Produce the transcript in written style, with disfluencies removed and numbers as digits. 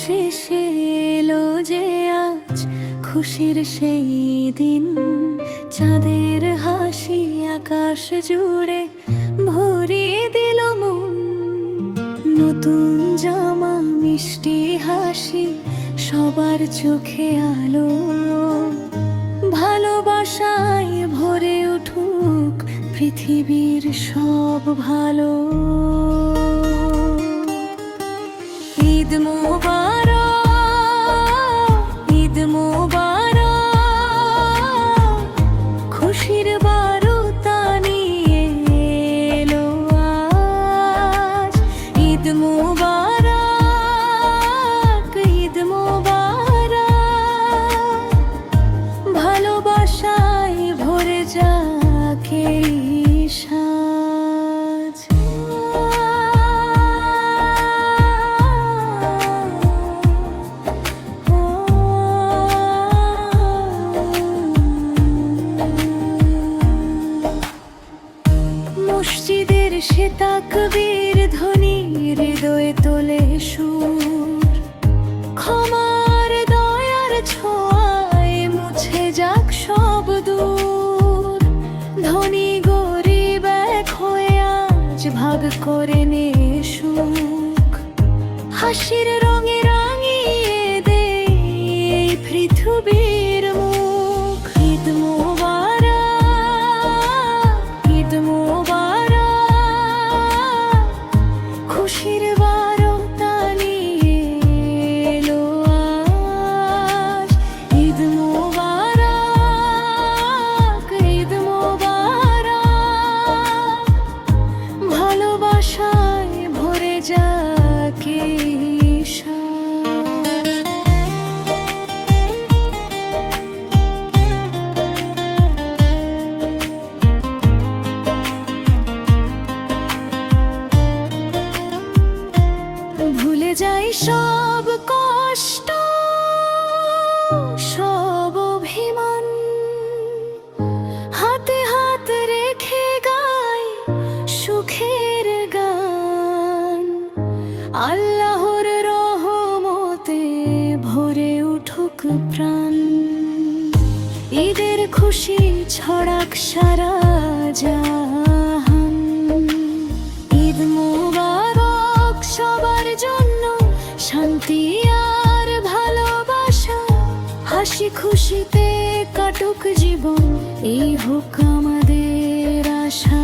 শেষে এলো যে আজ খুশির সেই দিন, চাঁদের হাসি আকাশ জুড়ে ভরিয়ে দিল মন। নতুন জামা, মিষ্টি হাসি, সবার চোখে আলো, ভালোবাসায় ভরে উঠুক পৃথিবীর সব ভালো। ঈদ মোবারক, ঈদ মোবারক, খুশির বার্তা নিয়ে এলো আজ। ঈদ মোবারক, ঈদ মোবারক, ভালোবাসায় ভরে যাক এই সাজ। মসজিদের সে তাকবীর ধ্বনি হৃদয়ে তোলে সুর, ক্ষমার দয়ার ছোঁয়ায় মুছে যাক সব দূর। ধনী গরিব এক হয়ে আজ ভাগ করে নে সুখ, হাসির রঙে রাঙিয়ে দে এই পৃথিবীর মুখ। ঈদ মোবারক, ঈদ মোবারক, খুশির বার্তা নিয়ে এলো আজ। ঈদ মোবারক, ঈদ মোবারক, ভালোবাসায় ভরে যাক এই সাজ। ভুলে যাই সব কষ্ট, সব অভিমান, হাতে হাত রেখে গাই সুখের গান। আল্লাহর রহমতে ভরে উঠুক প্রাণ, ঈদের খুশি ছড়াক সারা জাহান। ঈদ মোবারক সবার জন্য, শান্তি আর ভালোবাসা, হাসি খুশিতে কাটুক জীবন, এই হোক আমাদের আশা।